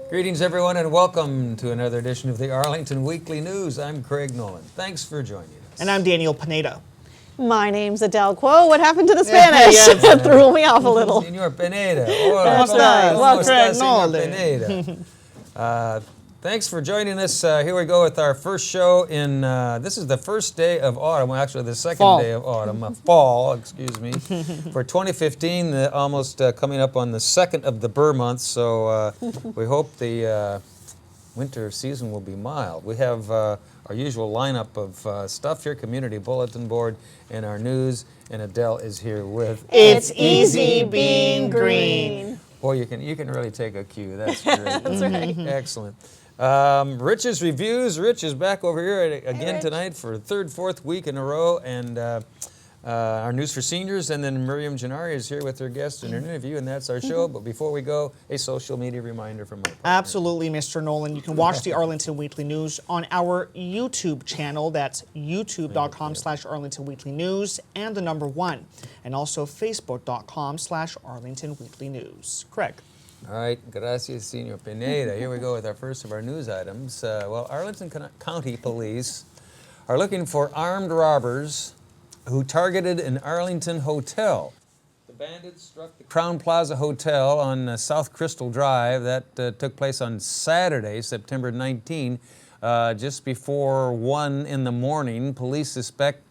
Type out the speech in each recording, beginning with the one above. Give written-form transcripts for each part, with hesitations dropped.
Greetings, everyone, and welcome to another edition of the Arlington Weekly News. I'm Craig Nolan. Thanks for joining us. And I'm Daniel Pineda. My name's Adele Quo. What happened to the Spanish? It threw me off a little. Senor Pineda. That's nice. Well, Craig Senor Nolan. Pineda. Thanks for joining us. Here we go with our first show in, this is the first day of autumn, well, actually the second day of autumn, fall, excuse me, for 2015, almost coming up on the second of the Burr month, so we hope the winter season will be mild. We have our usual lineup of stuff here, community bulletin board, and our news, and Adele is here with... It's easy being green. Boy, you can really take a cue. That's great. That's right. Excellent. Rich's Reviews. Rich is back over here again tonight for the third, fourth week in a row, and our News for Seniors, and then Miriam Gennari is here with her guest in an interview, and that's our show. But before we go, a social media reminder from my partner. Absolutely, Mr. Nolan. You can watch the Arlington Weekly News on our YouTube channel. That's youtube.com/Arlington Weekly News and the number 1. And also facebook.com/Arlington Weekly News. Craig. All right, gracias, Senor Pineda. Here we go with our first of our news items. Well, Arlington County Police are looking for armed robbers who targeted an Arlington hotel. The bandits struck the Crown Plaza Hotel on South Crystal Drive. That took place on Saturday, September 19, just before 1 in the morning. Police suspect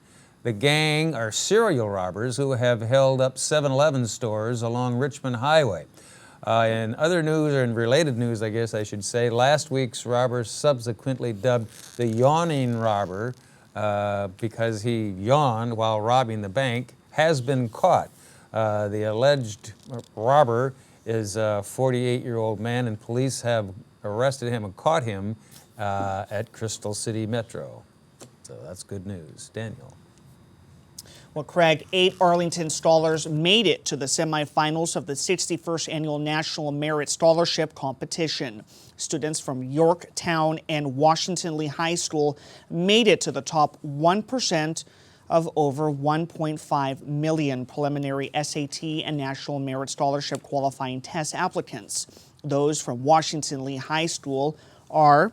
the gang are serial robbers who have held up 7-Eleven stores along Richmond Highway. In other news, or in related news, I guess I should say, last week's robber, subsequently dubbed the yawning robber because he yawned while robbing the bank, has been caught. The alleged robber is a 48-year-old man, and police have arrested him and caught him at Crystal City Metro. So that's good news. Daniel. Well, Craig, 8 Arlington scholars made it to the semifinals of the 61st Annual National Merit Scholarship Competition. Students from Yorktown and Washington Lee High School made it to the top 1% of over 1.5 million preliminary SAT and National Merit Scholarship qualifying test applicants. Those from Washington Lee High School are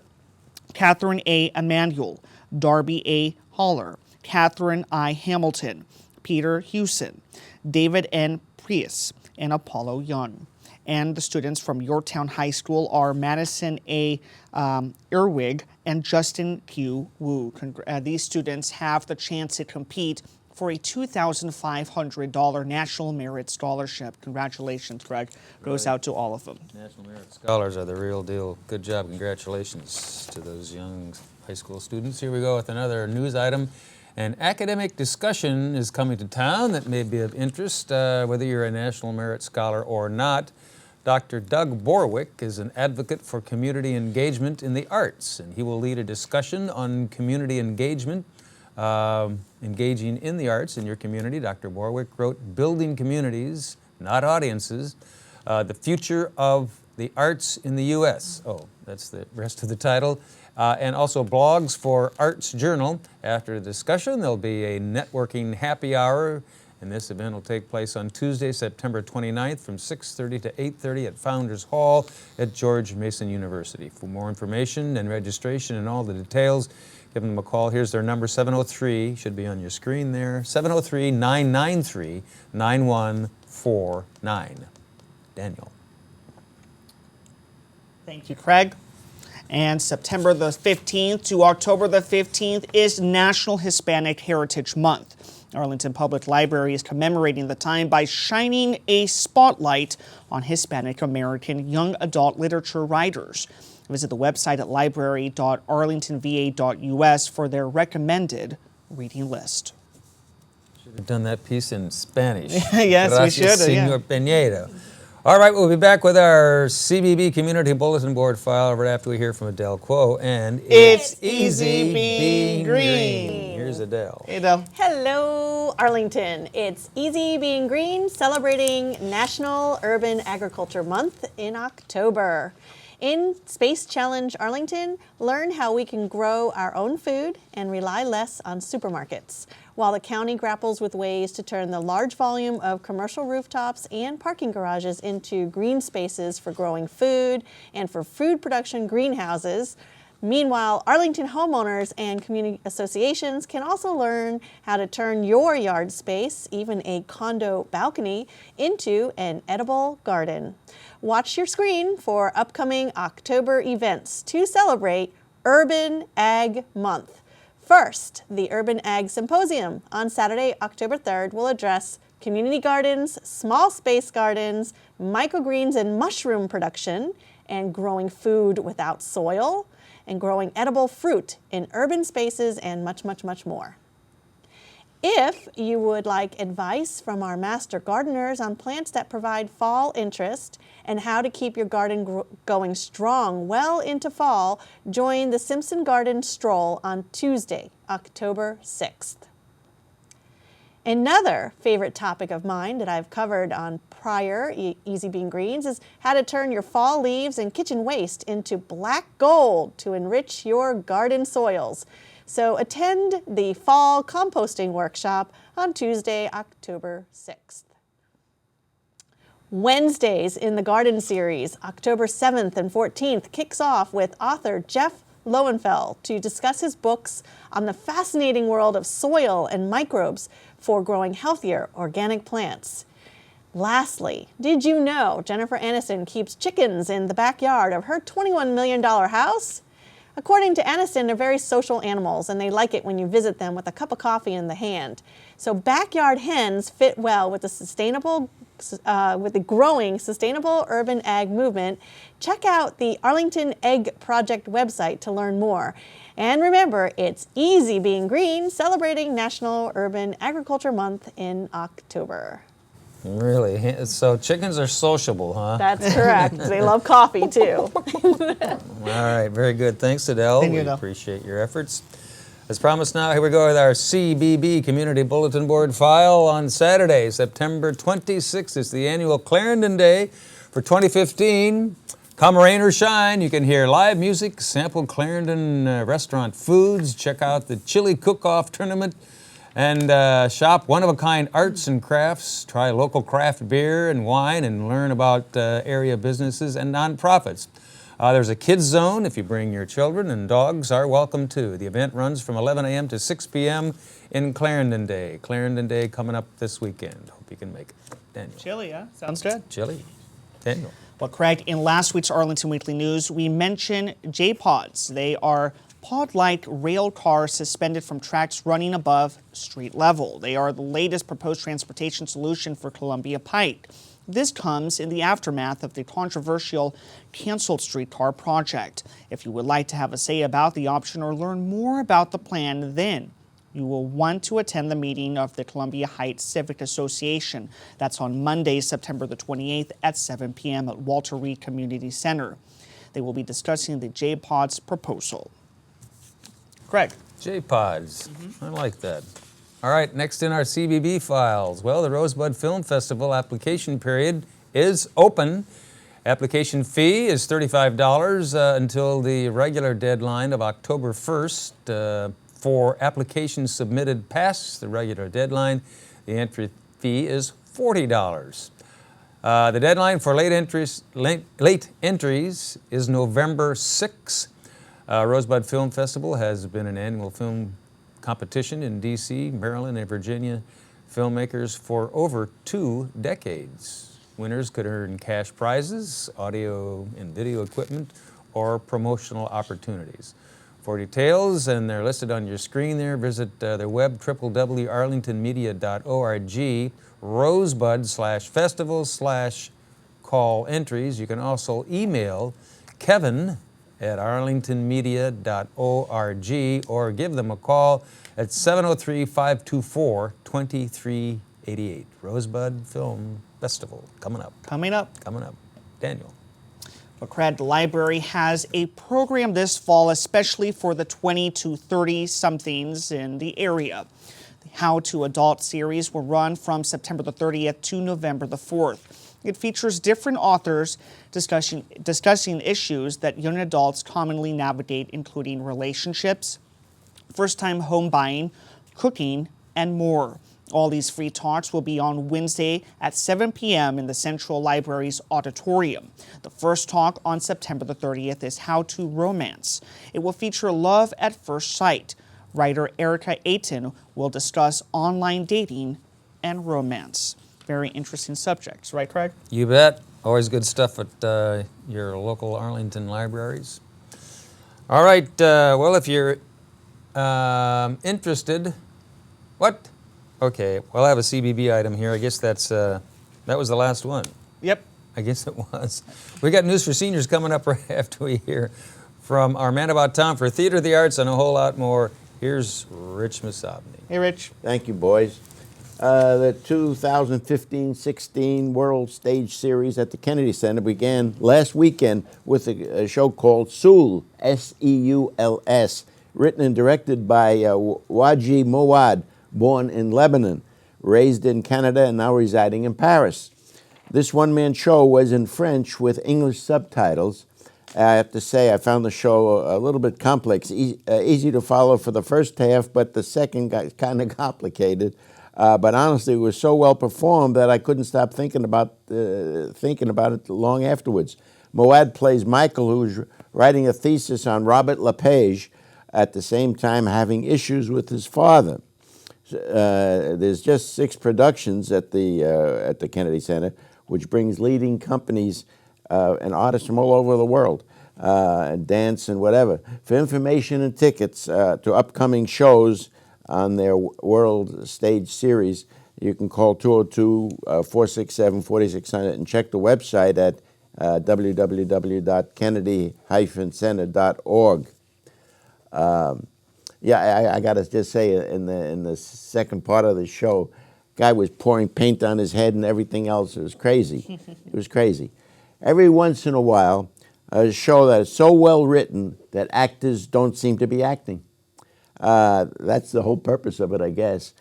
Catherine A. Emanuel, Darby A. Holler, Catherine I. Hamilton, Peter Hewson, David N. Prius, and Apollo Young. And the students from Yorktown High School are Madison A. Irwig and Justin Q. Wu. These students have the chance to compete for a $2,500 National Merit Scholarship. Congratulations, Greg. Goes out to all of them. National Merit Scholars are the real deal. Good job. Congratulations to those young high school students. Here we go with another news item. An academic discussion is coming to town that may be of interest, whether you're a National Merit Scholar or not. Dr. Doug Borwick is an advocate for community engagement in the arts, and he will lead a discussion on community engagement, engaging in the arts in your community. Dr. Borwick wrote Building Communities, Not Audiences, The Future of the Arts in the U.S. Oh, that's the rest of the title. And also blogs for Arts Journal. After the discussion, there'll be a networking happy hour, and this event will take place on Tuesday, September 29th from 6:30 to 8:30 at Founders Hall at George Mason University. For more information and registration and all the details, give them a call. Here's their number, 703, should be on your screen there, 703-993-9149. Daniel. Thank you, Craig. And September the 15th to October the 15th is National Hispanic Heritage Month. Arlington Public Library is commemorating the time by shining a spotlight on Hispanic American young adult literature writers. Visit the website at library.arlingtonva.us for their recommended reading list. Should have done that piece in Spanish. Yes, Gracias, we should. Senor Pineda. All right, we'll be back with our CBB Community Bulletin Board file right after we hear from Adele Quo. And it's easy being green. Here's Adele. Hey, Adele. Hello, Arlington. It's Easy Being Green, celebrating National Urban Agriculture Month in October. In Space Challenge Arlington, learn how we can grow our own food and rely less on supermarkets. while the county grapples with ways to turn the large volume of commercial rooftops and parking garages into green spaces for growing food and for food production greenhouses. Meanwhile, Arlington homeowners and community associations can also learn how to turn your yard space, even a condo balcony, into an edible garden. Watch your screen for upcoming October events to celebrate Urban Ag Month. First, the Urban Ag Symposium on Saturday, October 3rd will address community gardens, small space gardens, microgreens and mushroom production, and growing food without soil, and growing edible fruit in urban spaces, and much, much, much more. If you would like advice from our master gardeners on plants that provide fall interest and how to keep your garden going strong well into fall, join the Simpson Garden Stroll on Tuesday, October 6th. Another favorite topic of mine that I've covered on prior Easy Being Greens is how to turn your fall leaves and kitchen waste into black gold to enrich your garden soils. So attend the fall composting workshop on Tuesday, October 6th. Wednesdays in the Garden Series, October 7th and 14th, kicks off with author Jeff Lowenfeld to discuss his books on the fascinating world of soil and microbes for growing healthier organic plants. Lastly, did you know Jennifer Aniston keeps chickens in the backyard of her $21 million house? According to Aniston, they're very social animals, and they like it when you visit them with a cup of coffee in the hand. So backyard hens fit well with the growing sustainable urban ag movement. Check out the Arlington Egg Project website to learn more. And remember, it's Easy Being Green, celebrating National Urban Agriculture Month in October. Really? So chickens are sociable, huh? That's correct. They love coffee, too. All right, very good. Thanks, Adele. Thank you, We Adele. appreciate your efforts. As promised now, here we go with our CBB Community Bulletin Board file on Saturday, September 26th. It's the annual Clarendon Day for 2015. Come rain or shine, you can hear live music, sample Clarendon restaurant foods, check out the chili cook-off tournament, and shop one-of-a-kind arts and crafts, try local craft beer and wine, and learn about area businesses and nonprofits. There's a kids zone if you bring your children, and dogs are welcome too. The event runs from 11 a.m. to 6 p.m. in Clarendon Day. Clarendon Day coming up this weekend. Hope you can make it. Daniel. Chili, yeah? Sounds good. Chili. Daniel. Well, Craig, in last week's Arlington Weekly News, we mentioned J-Pods. They are pod-like rail cars suspended from tracks running above street level. They are the latest proposed transportation solution for Columbia Pike. This comes in the aftermath of the controversial canceled streetcar project. If you would like to have a say about the option or learn more about the plan, then you will want to attend the meeting of the Columbia Heights Civic Association. That's on Monday, September the 28th at 7 p.m. at Walter Reed Community Center. They will be discussing the J-Pods proposal. Craig. J-Pods. I like that. All right, next in our CBB files. Well, the Rosebud Film Festival application period is open. Application fee is $35 until the regular deadline of October 1st. For applications submitted past the regular deadline, the entry fee is $40. The deadline for late entries is November 6. Rosebud Film Festival has been an annual film competition in D.C., Maryland, and Virginia filmmakers for over 2 decades. Winners could earn cash prizes, audio and video equipment, or promotional opportunities. For details, and they're listed on your screen there, visit their web, www.arlingtonmedia.org, rosebud/festival/call entries. You can also email Kevin at arlingtonmedia.org or give them a call at 703-524-2388. Rosebud Film Festival coming up. Coming up. Daniel. The Craig Library has a program this fall, especially for the 20 to 30-somethings in the area. The How to Adult series will run from September the 30th to November the 4th. It features different authors discussing issues that young adults commonly navigate, including relationships, first-time home buying, cooking, and more. All these free talks will be on Wednesday at 7 p.m. in the Central Library's auditorium. The first talk on September the 30th is How to Romance. It will feature love at first sight. Writer Erica Ayton will discuss online dating and romance. Very interesting subjects, right, Craig? You bet. Always good stuff at your local Arlington libraries. All right, well, if you're interested, what? Okay, well, I have a CBB item here. I guess that was the last one. Yep. I guess it was. We got news for seniors coming up right after we hear from our man about town for theater, the arts, and a whole lot more. Here's Rich Masabny. Hey, Rich. Thank you, boys. The 2015-16 World Stage Series at the Kennedy Center began last weekend with a show called Seul, S-E-U-L-S, written and directed by Waji Mouad, born in Lebanon, raised in Canada, and now residing in Paris. This one-man show was in French with English subtitles. I have to say, I found the show a little bit complex, easy to follow for the first half, but the second got kind of complicated. But honestly, it was so well performed that I couldn't stop thinking about it long afterwards. Mouad plays Michael, who's writing a thesis on Robert Lepage, at the same time having issues with his father. There's just 6 productions at the Kennedy Center, which brings leading companies and artists from all over the world, and dance and whatever. For information and tickets to upcoming shows on their World Stage Series, you can call 202-467-4600 and check the website at www.kennedy-center.org. I got to just say, in the second part of the show, guy was pouring paint on his head and everything else. It was crazy. It was crazy. Every once in a while, a show that is so well written that actors don't seem to be acting. That's the whole purpose of it, I guess.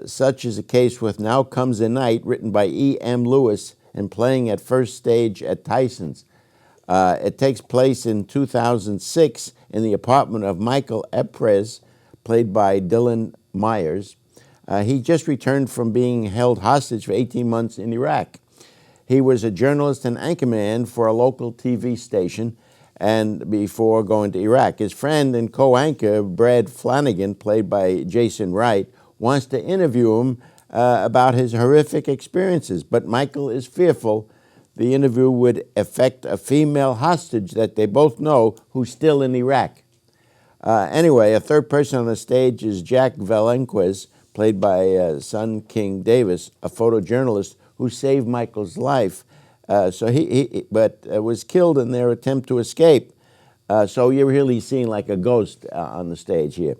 Such is the case with Now Comes the Night, written by E.M. Lewis and playing at First Stage at Tyson's. It takes place in 2006 in the apartment of Michael Epres, played by Dylan Myers. He just returned from being held hostage for 18 months in Iraq. He was a journalist and anchorman for a local TV station, and before going to Iraq. His friend and co-anchor, Brad Flanagan, played by Jason Wright, wants to interview him about his horrific experiences, but Michael is fearful the interview would affect a female hostage that they both know who's still in Iraq. Anyway, a third person on the stage is Jack Valenquez, played by Sun King Davis, a photojournalist who saved Michael's life. But was killed in their attempt to escape. So you're really seeing like a ghost on the stage here.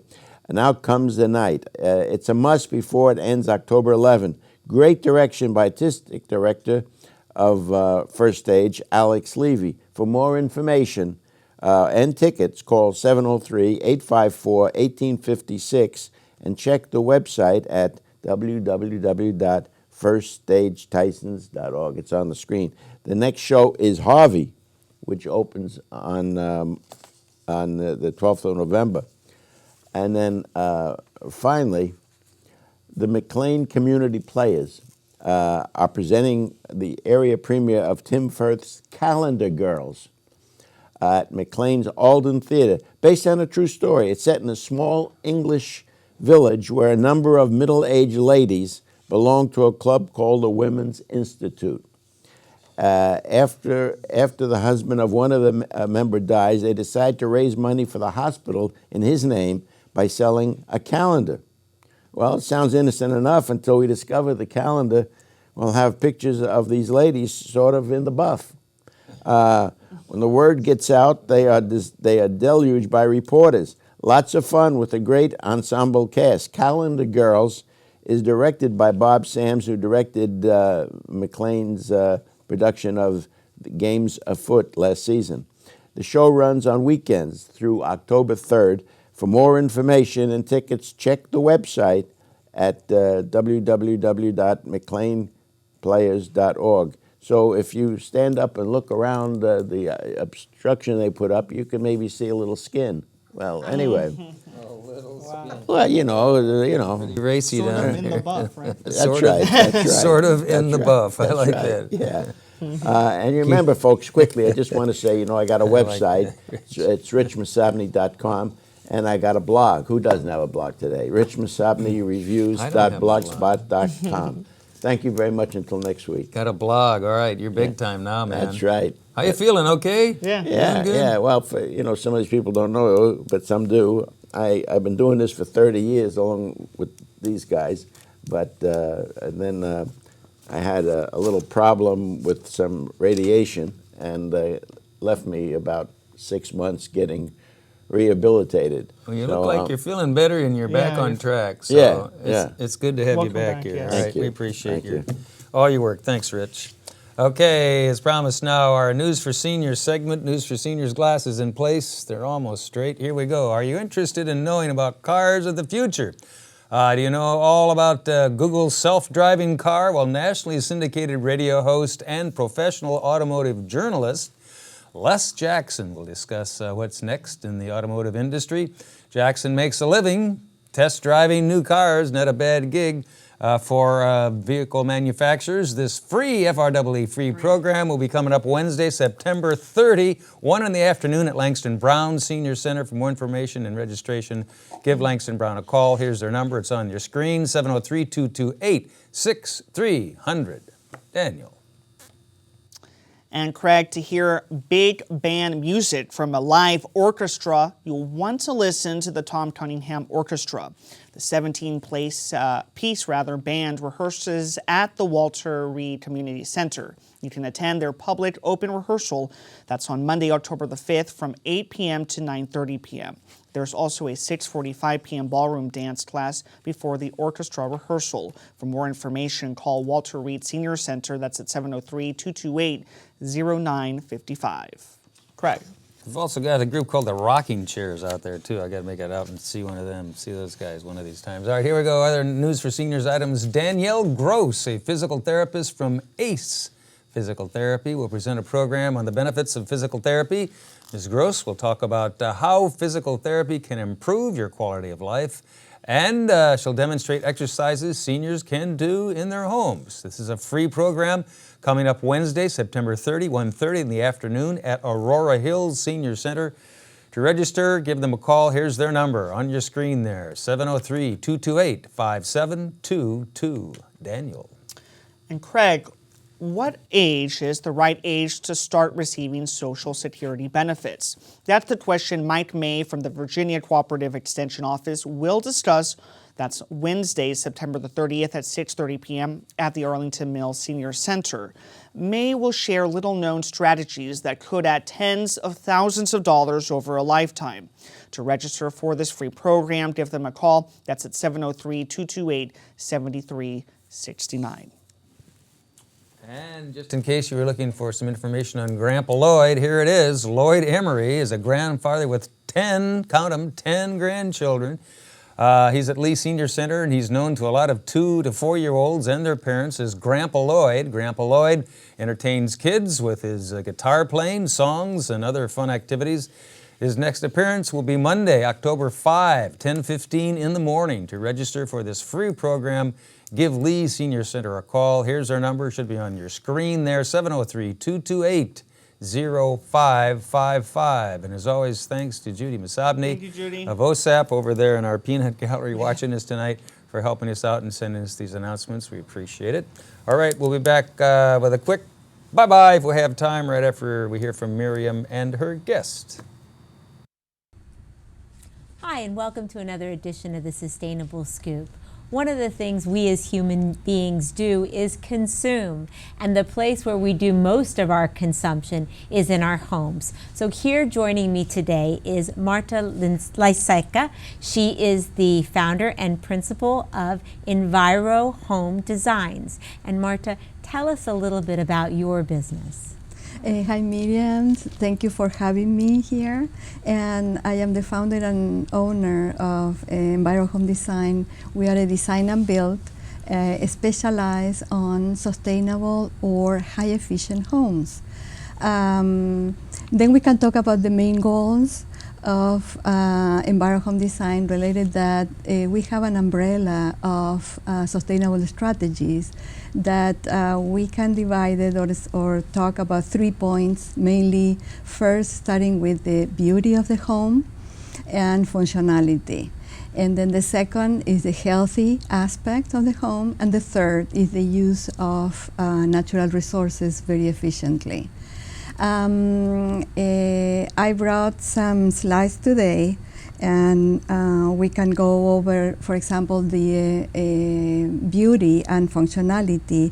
And Now Comes the Night. It's a must before it ends October 11. Great direction by artistic director of First Stage, Alex Levy. For more information and tickets, call 703-854-1856 and check the website at www.firststagetysons.org. It's on the screen. The next show is Harvey, which opens on the 12th of November. And then finally, the McLean Community Players are presenting the area premiere of Tim Firth's Calendar Girls at McLean's Alden Theater, based on a true story. It's set in a small English village where a number of middle-aged ladies belong to a club called the Women's Institute. After the husband of one of the member dies, they decide to raise money for the hospital in his name by selling a calendar. Well, it sounds innocent enough until we discover the calendar will have pictures of these ladies sort of in the buff. When the word gets out, they are deluged by reporters. Lots of fun with a great ensemble cast. Calendar Girls is directed by Bob Sams, who directed McLean's production of Games Afoot last season. The show runs on weekends through October 3rd. For more information and tickets, check the website at www.mcleanplayers.org. So if you stand up and look around the obstruction they put up, you can maybe see a little skin. Well, anyway. Oh, Well, you know. Pretty racy Sort down of in the there. buff, right? That's right. That's right. Sort of in That's the right. buff. I That's like right. that. Yeah. And you remember, folks, quickly, I just want to say, I got a like website. that. It's richmasabny.com, and I got a blog. Who doesn't have a blog today? richmasabnyreviews.blogspot.com. Thank you very much. Until next week. Got a blog. All right, you're big time now, man. That's right. How you feeling? Okay? Yeah. Yeah, good? yeah. Well, some of these people don't know, but some do. I've been doing this for 30 years along with these guys, but and then I had a little problem with some radiation, and left me about 6 months getting rehabilitated. Well, you So, look like you're feeling better and you're back Yeah, on you're- track. So Yeah. it's good to have Welcome you back back, here. yes. All Thank right, you. we appreciate Thank you. all your work. Thanks, Rich. Okay, as promised now, our News for Seniors segment, News for Seniors glasses in place. They're almost straight. Here we go. Are you interested in knowing about cars of the future? Do you know all about Google's self-driving car? Well, nationally syndicated radio host and professional automotive journalist Les Jackson will discuss what's next in the automotive industry. Jackson makes a living test driving new cars, not a bad gig for vehicle manufacturers. This free FREE free program will be coming up Wednesday, September 30, 1 in the afternoon at Langston Brown Senior Center. For more information and registration, give Langston Brown a call. Here's their number. It's on your screen, 703-228-6300. Daniel. And Craig, to hear big band music from a live orchestra, you'll want to listen to the Tom Cunningham Orchestra. The 17-piece band rehearses at the Walter Reed Community Center. You can attend their public open rehearsal. That's on Monday, October the 5th from 8 p.m. to 9:30 p.m. There's also a 6:45 p.m. ballroom dance class before the orchestra rehearsal. For more information, call Walter Reed Senior Center. That's at 703-228-0955. Craig. We've also got a group called the Rocking Chairs out there, too. I got to make it out and see one of them, see those guys one of these times. All right, here we go. Other News for Seniors items. Danielle Gross, a physical therapist from ACE Physical Therapy, will present a program on the benefits of physical therapy. Ms. Gross will talk about how physical therapy can improve your quality of life, and she'll demonstrate exercises seniors can do in their homes. This is a free program coming up Wednesday, September 30, 1:30 in the afternoon at Aurora Hills Senior Center. To register, give them a call. Here's their number on your screen there, 703-228-5722. Daniel. And Craig, what age is the right age to start receiving Social Security benefits? That's the question Mike May from the Virginia Cooperative Extension Office will discuss. That's Wednesday, September the 30th at 6:30 p.m. at the Arlington Mills Senior Center. May will share little-known strategies that could add tens of thousands of dollars over a lifetime. To register for this free program, give them a call. That's at 703-228-7369. And just in case you were looking for some information on Grandpa Lloyd, here it is. Lloyd Emery is a grandfather with 10, count them, 10 grandchildren. He's at Lee Senior Center, and he's known to a lot of 2 to 4-year-olds and their parents as Grandpa Lloyd. Grandpa Lloyd entertains kids with his guitar playing, songs, and other fun activities. His next appearance will be Monday, October 5, 10:15 in the morning. To register for this free program, give Lee Senior Center a call. Here's our number. It should be on your screen there, 703-228-0555. And as always, thanks to Judy Masabny Thank you, Judy. of OSAP over there in our peanut gallery watching us tonight for helping us out and sending us these announcements. We appreciate it. All right, we'll be back with a quick bye-bye if we have time right after we hear from Miriam and her guest. Hi, and welcome to another edition of the Sustainable Scoop. One of the things we as human beings do is consume, and the place where we do most of our consumption is in our homes. So here joining me today is Marta Layseca. She is the founder and principal of Enviro Home Designs. And Marta, tell us a little bit about your business. Hi Miriam, thank you for having me here. And I am the founder and owner of Enviro Home Design. We are a design and build specialized on sustainable or high efficient homes. Then we can talk about the main goals of Enviro Home Design related that we have an umbrella of sustainable strategies that we can divide it or talk about 3 points, mainly first starting with the beauty of the home and functionality. And then the second is the healthy aspect of the home, and the third is the use of natural resources very efficiently. I brought some slides today, and we can go over, for example, the beauty and functionality.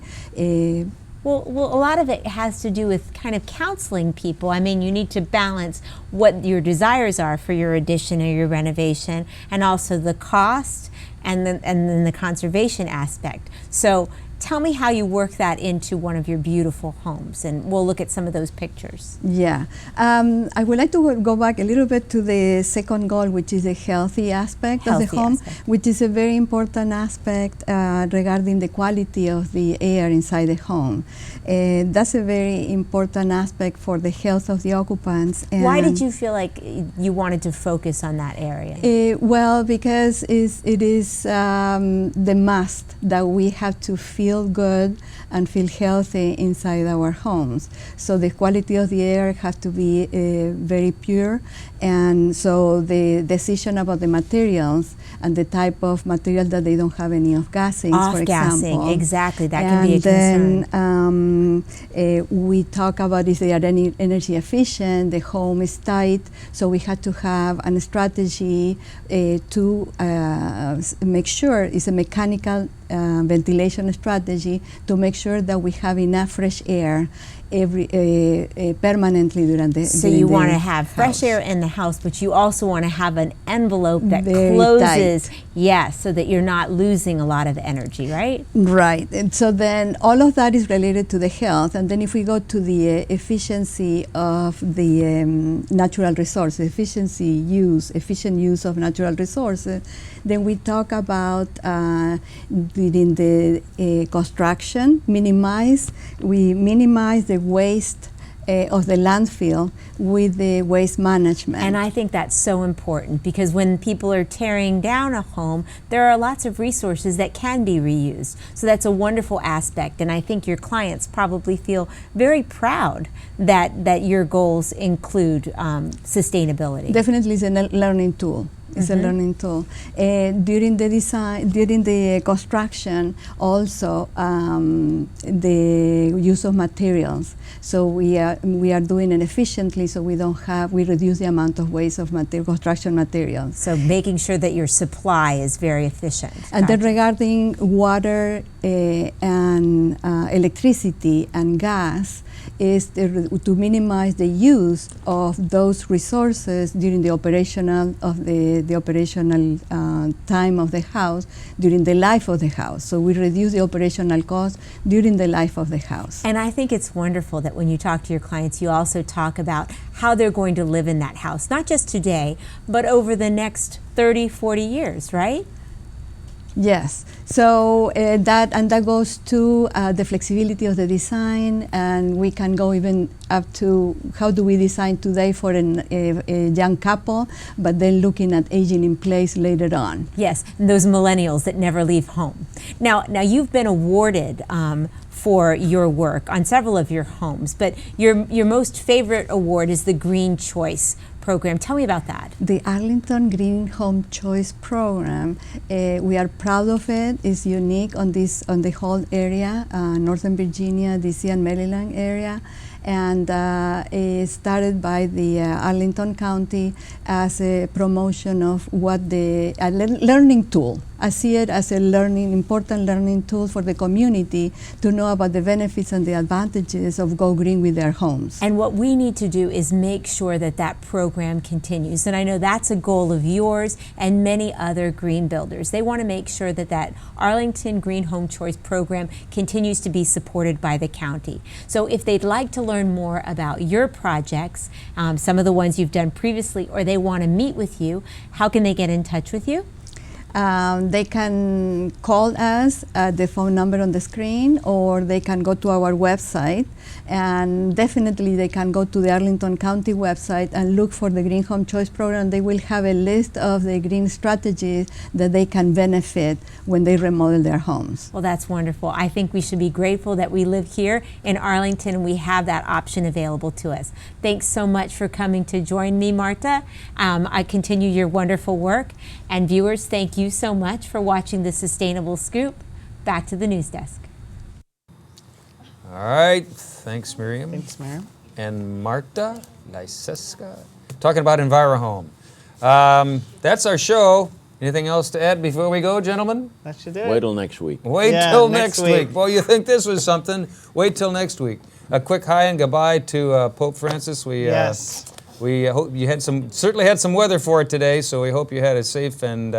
Well, a lot of it has to do with kind of counseling people. I mean, you need to balance what your desires are for your addition or your renovation, and also the cost, and then the conservation aspect. So tell me how you work that into one of your beautiful homes, and we'll look at some of those pictures. Yeah, I would like to go back a little bit to the second goal, which is the healthy aspect of the home, which is a very important aspect regarding the quality of the air inside the home. That's a very important aspect for the health of the occupants. And why did you feel like you wanted to focus on that area? Well, because it is the must that we have to feel good and feel healthy inside our homes. So the quality of the air has to be very pure, and so the decision about the materials and the type of material that they don't have any off-gassing, for example. Exactly, that can be a concern. And then we talk about if they are energy efficient, the home is tight, so we had to have a strategy to make sure it's a mechanical ventilation strategy to make sure that we have enough fresh air permanently during the So you want to have fresh air in the house, but you also want to have an envelope that closes, yes, so that you're not losing a lot of energy, right? Right, and so then all of that is related to the health, and then if we go to the efficiency of the natural resources, efficient use of natural resources, then we talk about during the construction, we minimize the waste of the landfill with the waste management. And I think that's so important, because when people are tearing down a home, there are lots of resources that can be reused. So that's a wonderful aspect, and I think your clients probably feel very proud that your goals include sustainability. Definitely it's a learning tool. It's a learning tool. During the design, during the construction, also the use of materials. So we are doing it efficiently, so we reduce the amount of waste of construction materials. So making sure that your supply is very efficient. And then regarding water and electricity and gas, is to minimize the use of those resources during the operational time of the house, during the life of the house. So we reduce the operational cost during the life of the house. And I think it's wonderful that when you talk to your clients, you also talk about how they're going to live in that house, not just today, but over the next 30, 40 years, right? Yes, so that goes to the flexibility of the design, and we can go even up to how do we design today for a young couple, but then looking at aging in place later on. Yes, and those millennials that never leave home. Now you've been awarded for your work on several of your homes, but your most favorite award is the Green Choice program. Tell me about that. The Arlington Green Home Choice Program, we are proud of it. It's unique on the whole area, Northern Virginia, DC, and Maryland area. And it started by the Arlington County as a promotion of a learning tool. I see it as a important learning tool for the community to know about the benefits and the advantages of Go Green with their homes. And what we need to do is make sure that program continues. And I know that's a goal of yours and many other green builders. They want to make sure that Arlington Green Home Choice program continues to be supported by the county. So if they'd like to learn more about your projects, some of the ones you've done previously, or they want to meet with you, how can they get in touch with you? They can call us at the phone number on the screen, or they can go to our website, and definitely they can go to the Arlington County website and look for the Green Home Choice Program. They will have a list of the green strategies that they can benefit when they remodel their homes. Well, that's wonderful. I think we should be grateful that we live here in Arlington and we have that option available to us. Thanks so much for coming to join me, Marta. I continue your wonderful work. And viewers, thank you so much for watching The Sustainable Scoop. Back to the news desk. All right. Thanks, Miriam. Thanks, Miriam. And Marta, Layseca, talking about EnviroHome. That's our show. Anything else to add before we go, gentlemen? That should do it. Wait till next week. Wait Yeah, till next next week. week. Well, you think this was something? Wait till next week. A quick hi and goodbye to Pope Francis. Yes. We hope you had certainly had some weather for it today, so we hope you had a safe and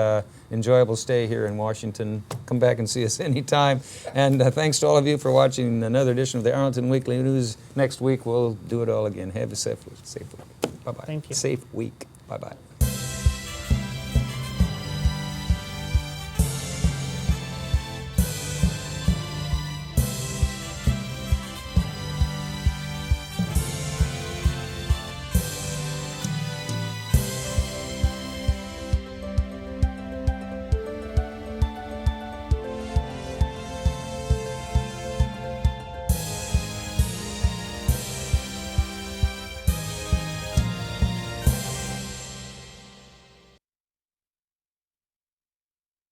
enjoyable stay here in Washington. Come back and see us anytime. And thanks to all of you for watching another edition of the Arlington Weekly News. Next week we'll do it all again. Have a safe week. Bye-bye. Thank you. Safe week. Bye-bye.